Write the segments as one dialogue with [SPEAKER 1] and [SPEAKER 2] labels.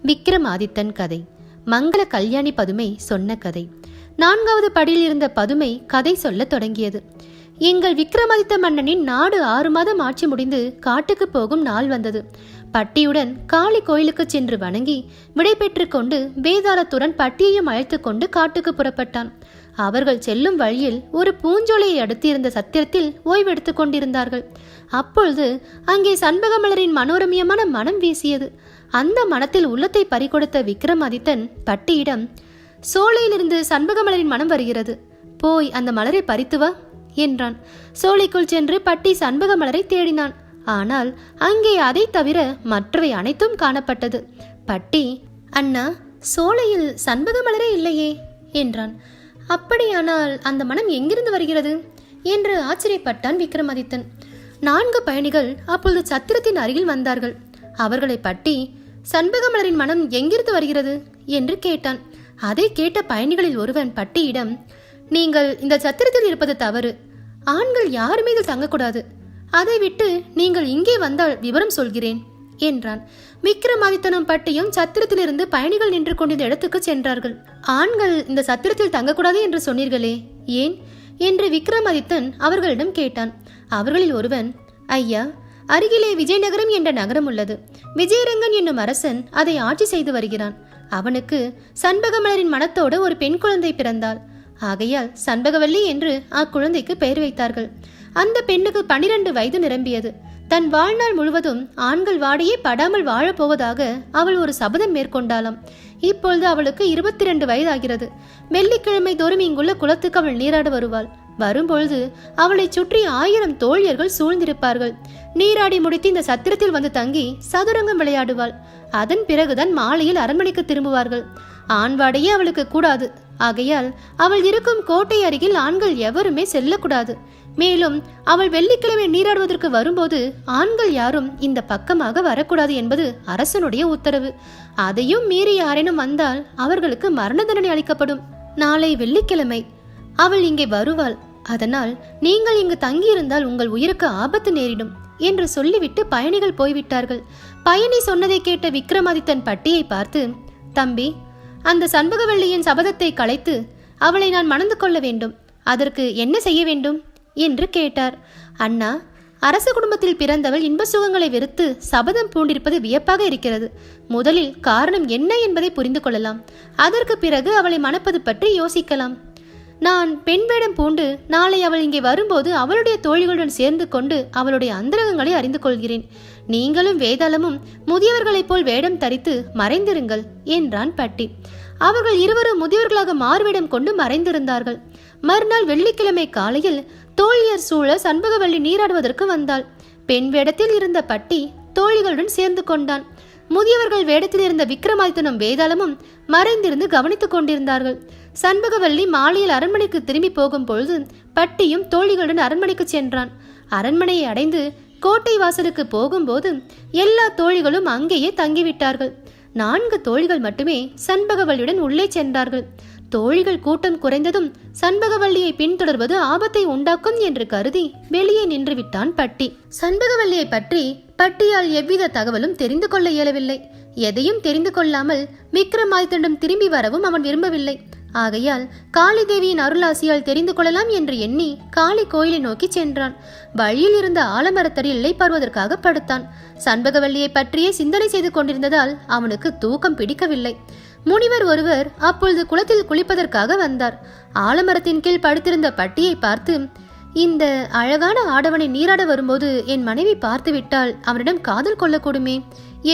[SPEAKER 1] விக்ரமாதித்தன் கதை. மங்கள கல்யாணி பதுமை சொன்ன கதை. 4வது படியில் இருந்த பதுமை கதை சொல்ல தொடங்கியது. எங்கள் விக்ரமாதித்த மன்னனின் நாடு 6 மாதம் ஆட்சி முடிந்து காட்டுக்கு போகும் நாள் வந்தது. பட்டியுடன் காளி கோயிலுக்கு சென்று வணங்கி விடை பெற்று கொண்டு வேதாளத்துடன் பட்டியையும் அழைத்து கொண்டு காட்டுக்கு புறப்பட்டான். அவர்கள் செல்லும் வழியில் ஒரு பூஞ்சோலையை அடுத்து இருந்த சத்திரத்தில் ஓய்வெடுத்துக் கொண்டிருந்தார்கள். அப்பொழுது அங்கே சண்பகமலரின் மனோரமியமான மனம் வீசியது. அந்த மனத்தில் உள்ளத்தை பறிகொடுத்த விக்ரமாதித்தன் பட்டியிடம், சோலையிலிருந்து சண்பகமலரின் மனம் வருகிறது, போய் அந்த மலரை பறித்து வா என்றான். சோலைக்குள் சென்று பட்டி சண்பக மலரை தேடினான். ஆனால் அங்கே அதை தவிர மற்றவை அனைத்தும் காணப்பட்டது. பட்டி, அண்ணா, சோலையில் சண்பக மலரே இல்லையே என்றான். அப்படியானால் அந்த மனம் எங்கிருந்து வருகிறது என்று ஆச்சரியப்பட்டான் விக்ரமாதித்தன். 4 பயணிகள் அப்பொழுது சத்திரத்தின் அருகில் வந்தார்கள். அவர்களை பட்டி, சண்பக மலரின் மனம் எங்கிருந்து வருகிறது என்று கேட்டான். அதை கேட்ட பயணிகளில் ஒருவன் பட்டியிடம், நீங்கள் இந்த சத்திரத்தில் இருப்பது தவறு, ஆண்கள் யாருமே இதில் தங்கக்கூடாது, அதை விட்டு நீங்கள் இங்கே வந்தால் விவரம் சொல்கிறேன் என்றான். விக்ரமாதித்தனும் பட்டியும் சத்திரத்திலிருந்து பயணிகள் நின்று கொண்டிருந்த இடத்துக்கு சென்றார்கள். ஆண்கள் இந்த சத்திரத்தில் தங்கக்கூடாது என்று சொன்னீர்களே, ஏன் என்று விக்ரமாதித்தன் அவர்களிடம் கேட்டான். அவர்களில் ஒருவன், ஐயா, அருகிலே விஜயநகரம் என்ற நகரம் உள்ளது. விஜயரங்கன் என்னும் அரசன் அதை ஆட்சி செய்து வருகிறான். அவனுக்கு சண்பகமலரின் மனத்தோடு ஒரு பெண் குழந்தை பிறந்தாள். ஆகையால் சண்பகவல்லி என்று அக்குழந்தைக்கு பெயர் வைத்தார்கள். அந்த பெண்ணுக்கு 12 வயது நிரம்பியது. தன் வாழ்நாள் முழுவதும் ஆண்கள் வாடையே படாமல் வாழப்போவதாக அவள் ஒரு சபதம் மேற்கொண்டாளாம். இப்பொழுது அவளுக்கு 22 வயதாகிறது. வெள்ளிக்கிழமை தோறும் இங்குள்ள குளத்துக்கு அவள் நீராட வருவாள். வரும்பொழுது அவளை சுற்றி 1000 தோழியர்கள் சூழ்ந்திருப்பார்கள். நீராடி முடித்து இந்த சத்திரத்தில் வந்து தங்கி சதுரங்கம் விளையாடுவாள். அதன் பிறகுதான் மாலையில் அரண்மனைக்கு திரும்புவார்கள். ஆண்வாடையே அவளுக்கு கூடாது. ஆகையால் அவள் இருக்கும் கோட்டை அருகில் ஆண்கள் எவருமே செல்லக்கூடாது. மேலும் அவள் வெள்ளிக்கிழமை நீராடுவதற்கு வரும்போது ஆண்கள் யாரும் இந்த பக்கமாக வரக்கூடாது என்பது அரசனுடைய உத்தரவு. அதையும் மீறி யாரேனும் வந்தால் அவர்களுக்கு மரண தண்டனை அளிக்கப்படும். நாளை வெள்ளிக்கிழமை அவள் இங்கே வருவாள். அதனால் நீங்கள் இங்கு தங்கியிருந்தால் உங்கள் உயிருக்கு ஆபத்து நேரிடும் என்று சொல்லிவிட்டு பயணிகள் போய்விட்டார்கள். பயணி சொன்னதை கேட்ட விக்ரமாதித்தன் பட்டியை பார்த்து, தம்பி, அந்த சண்பகவல்லியின் சபதத்தை கலைத்து அவளை நான் மணந்து கொள்ள வேண்டும். அதற்கு என்ன செய்ய வேண்டும் என்று கேட்டார். அண்ணா, அரச குடும்பத்தில் பிறந்தவள் இன்ப சுகங்களை வெறுத்து சபதம் பூண்டிருப்பது வியப்பாக இருக்கிறது. முதலில் காரணம் என்ன என்பதை புரிந்து கொள்ளலாம். அதற்கு பிறகு அவளை மணப்பது பற்றி யோசிக்கலாம். நான் பெண் வேடம் பூண்டு நாளை அவள் இங்கே வரும்போது அவளுடைய தோழிகளுடன் சேர்ந்து கொண்டு அவளுடைய அந்தரகங்களை அறிந்து கொள்கிறேன். நீங்களும் வேதாளமும் முதியவர்களைப் போல் வேடம் தரித்து மறைந்திருங்கள் என்றான் பட்டி. அவர்கள் இருவரும் முதியவர்களாக மாறுவேடம் கொண்டு மறைந்திருந்தார்கள். மறுநாள் வெள்ளிக்கிழமை காலையில் தோழியர் சூழ சண்பகவல்லி நீராடுவதற்கு வந்தாள். பெண் வேடத்தில் இருந்த பட்டி தோழிகளுடன் சேர்ந்து கொண்டான். முதியவர்கள் வேடத்தில் இருந்த விக்ரமாதித்தனும் வேதாளமும் மறைந்திருந்து கவனித்துக் கொண்டிருந்தார்கள். சண்பகவல்லி மாலையில் அரண்மனைக்கு திரும்பி போகும் பொழுது பட்டியும் தோழிகளுடன் அரண்மனைக்கு சென்றான். அரண்மனையை அடைந்து கோட்டை வாசலுக்கு போகும்போது எல்லா தோழிகளும் அங்கேயே தங்கிவிட்டார்கள். 4 தோழிகள் மட்டுமே சண்பகவல்லியுடன் உள்ளே சென்றார்கள். தோழிகள் கூட்டம் குறைந்ததும் சண்பகவல்லியை பின்தொடர்வது ஆபத்தை உண்டாக்கும் என்று கருதி வெளியே நின்று விட்டான் பட்டி. சண்பகவல்லியை பற்றி பட்டியால் எவ்வித தகவலும் தெரிந்து கொள்ள இயலவில்லை. எதையும் தெரிந்து கொள்ளாமல் விக்ரமாதித்தனிடம் திரும்பி வரவும் அவன் விரும்பவில்லை. ஆகையால் காளி தேவியின் அருளாசியால் தெரிந்து கொள்ளலாம் என்று எண்ணி காளி கோயிலை நோக்கி சென்றான். வழியில் இருந்த ஆலமரத்தடியில் இளைப்பாறுவதற்காக படுத்தான். சண்பகவல்லியை பற்றியே சிந்தனை செய்து கொண்டிருந்ததால் அவனுக்கு தூக்கம் பிடிக்கவில்லை. முனிவர் ஒருவர் அப்பொழுது குளத்தில் குளிப்பதற்காக வந்தார். ஆலமரத்தின் கீழ் படுத்திருந்த பட்டியை பார்த்து, இந்த அழகான ஆடவனை நீராட வரும்போது என் மனைவி பார்த்துவிட்டால் அவனிடம் காதல் கொள்ளக்கூடுமே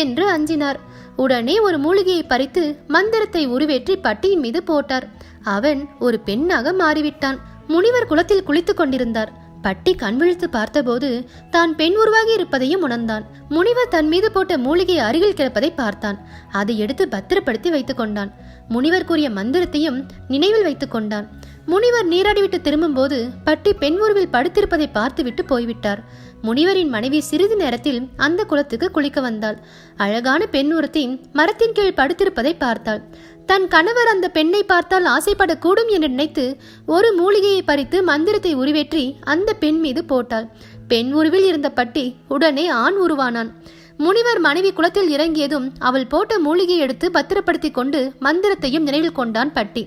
[SPEAKER 1] என்று அஞ்சினார். உடனே ஒரு மூலிகையை பறித்து மந்திரத்தை உருவேற்றி பட்டியின் மீது போட்டார். அவன் ஒரு பெண்ணாக மாறிவிட்டான். முனிவர் குளத்தில் குளித்துக் கொண்டிருந்தார். பட்டி கண் விழித்து பார்த்தபோது தான் பெண் உருவாகி இருப்பதையும் உணர்ந்தான். முனிவர் தன் மீது போட்ட மூலிகை அருகில் கிடப்பதை பார்த்தான். அதை எடுத்து பத்திரப்படுத்தி வைத்துக் கொண்டான். முனிவர் கூறிய மந்திரத்தையும் நினைவில் வைத்துக் கொண்டான். முனிவர் நீராடிவிட்டு திரும்பும் போது பட்டி பெண் உருவில் படுத்திருப்பதை பார்த்துவிட்டு போய்விட்டார். முனிவரின் மனைவி சிறிது நேரத்தில் அந்த குளத்துக்கு குளிக்க வந்தாள். அழகான பெண் ஒருத்தி மரத்தின் கீழ் படுத்திருப்பதை பார்த்தாள். தன் கணவர் அந்த பெண்ணை பார்த்தால் ஆசைப்படக்கூடும் என்று நினைத்து ஒரு மூலிகையை பறித்து மந்திரத்தை உருவேற்றி அந்த பெண் மீது போட்டாள். பெண் உருவில் இருந்த பட்டி உடனே ஆண் உருவானான். முனிவர் மனைவி குளத்தில் இறங்கியதும் அவள் போட்ட மூலிகையை எடுத்து பத்திரப்படுத்தி கொண்டு மந்திரத்தையும் நினைவில் கொண்டான் பட்டி.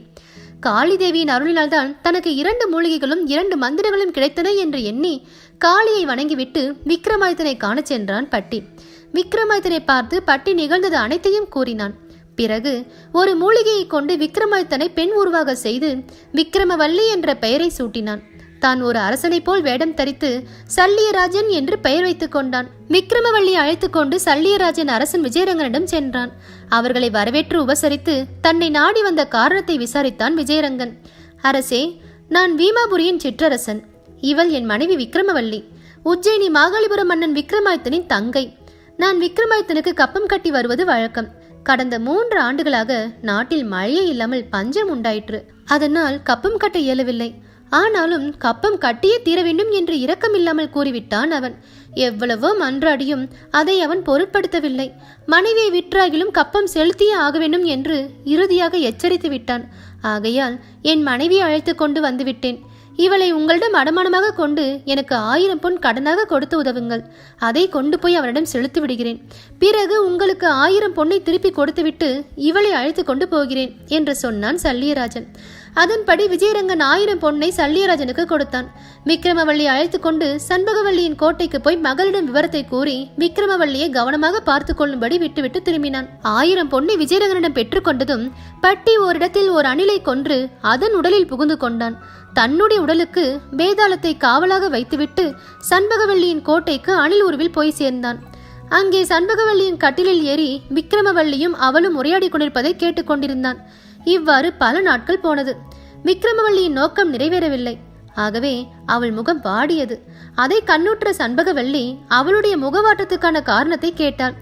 [SPEAKER 1] காளி தேவியின் அருளினால்தான் தனக்கு 2 மூலிகைகளும் 2 மந்திரங்களும் கிடைத்தன என்று எண்ணி காளியை வணங்கிவிட்டு விக்ரமாதித்தனை காணச் சென்றான் பட்டி. விக்ரமாதித்தனை பார்த்து பட்டி நிகழ்ந்தது அனைத்தையும் கூறினான். பிறகு ஒரு மூலிகையை கொண்டு விக்ரமாதித்தனை பெண் உருவாக செய்து விக்ரமவல்லி என்ற பெயரை சூட்டினான். தான் ஒரு அரசனை போல் வேடம் தரித்து சல்லியராஜன் என்று பெயர் வைத்துக் கொண்டான். விக்ரமவல்லியை அழைத்து கொண்டு சல்லியராஜன் அரசன் விஜயரங்கனிடம் சென்றான். அவர்களை வரவேற்று உபசரித்து தன்னை நாடி வந்த காரணத்தை விசாரித்தான் விஜயரங்கன். அரசே, நான் வீமாபுரியின் சிற்றரசன். இவள் என் மனைவி விக்ரமவல்லி, உஜ்ஜயினி மாகாளிபுரம் மன்னன் விக்ரமாதித்தனின் தங்கை. நான் விக்ரமாதித்தனுக்கு கப்பம் கட்டி வருவது வழக்கம். கடந்த 3 ஆண்டுகளாக நாட்டில் மழையே இல்லாமல் பஞ்சம் உண்டாயிற்று. அதனால் கப்பம் கட்ட இயலவில்லை. ஆனாலும் கப்பம் கட்டியே தீர வேண்டும் என்று இரக்கமில்லாமல் கூறிவிட்டான் அவன். எவ்வளவோ மன்றாடியும் அதை அவன் பொருட்படுத்தவில்லை. மனைவியை விற்றாகிலும் கப்பம் செலுத்தியே ஆக வேண்டும் என்று இறுதியாக எச்சரித்து விட்டான். ஆகையால் என் மனைவியை அழைத்து கொண்டு வந்துவிட்டேன். இவளை உங்களிடம் அடமானமாக கொண்டு எனக்கு 1000 பொன் கடனாக கொடுத்து உதவுங்கள். அதை கொண்டு போய் அவனிடம் செலுத்தி விடுகிறேன். பிறகு உங்களுக்கு 1000 பொன்னை திருப்பி கொடுத்துவிட்டு இவளை அழைத்து கொண்டு போகிறேன் என்று சொன்னான் சல்லியராஜன். அதன்படி விஜயரங்கன் 1000 பொன்னை சல்லியராஜனுக்கு கொடுத்தான். விக்ரமவல்லி அழைத்து கொண்டு சண்பகவல்லியின் கோட்டைக்கு போய் மகளிடம் விவரத்தை கூறி விக்ரமவல்லியை கவனமாக பார்த்து கொள்ளும்படி விட்டுவிட்டு திரும்பினான். 1000 பொன்னை விஜயரங்கனிடம் பெற்றுக்கொண்டதும் பட்டி ஓரிடத்தில் ஒரு அணிலை கொன்று அதன் உடலில் புகுந்து கொண்டான். தன்னுடைய உடலுக்கு வேதாளத்தை காவலாக வைத்துவிட்டு சண்பகவல்லியின் கோட்டைக்கு அணில் உருவில் போய் சேர்ந்தான். அங்கே சண்பகவல்லியின் கட்டிலில் ஏறி விக்ரமவல்லியும் அவளும் உரையாடி கொண்டிருப்பதை கேட்டுக்கொண்டிருந்தான். இவ்வாறு பல நாட்கள் போனது. விக்ரமவல்லியின் நோக்கம் நிறைவேறவில்லை. ஆகவே அவள் முகம் வாடியது. அதை கண்ணுற்ற சண்பகவல்லி அவளுடைய முகவாட்டத்துக்கான காரணத்தை கேட்டாள்.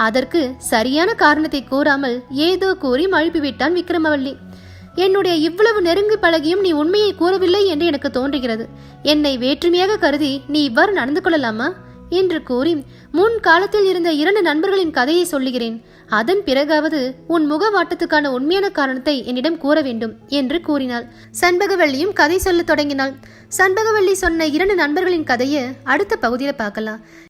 [SPEAKER 1] அதற்கு சரியான காரணத்தை கூறாமல் ஏதோ கூறி மழுப்பிவிட்டான் விக்ரமவல்லி. என்னுடைய இவ்வளவு நெருங்கி பழகியும் நீ உண்மையை கூறவில்லை என்று எனக்கு தோன்றுகிறது. என்னை வேற்றுமையாக கருதி நீ இவ்வாறு நடந்து கொள்ளலாமா என்று கூறி முன் காலத்தில் இருந்த 2 நண்பர்களின் கதையை சொல்லுகிறேன். அதன் பிறகாவது உன் முகவாட்டத்துக்கான உண்மையான காரணத்தை என்னிடம் கூற வேண்டும் என்று கூறினாள். சண்பகவல்லியும் கதை சொல்ல தொடங்கினாள். சண்பகவல்லி சொன்ன 2 நண்பர்களின் கதையை அடுத்த பகுதியில் பார்க்கலாம்.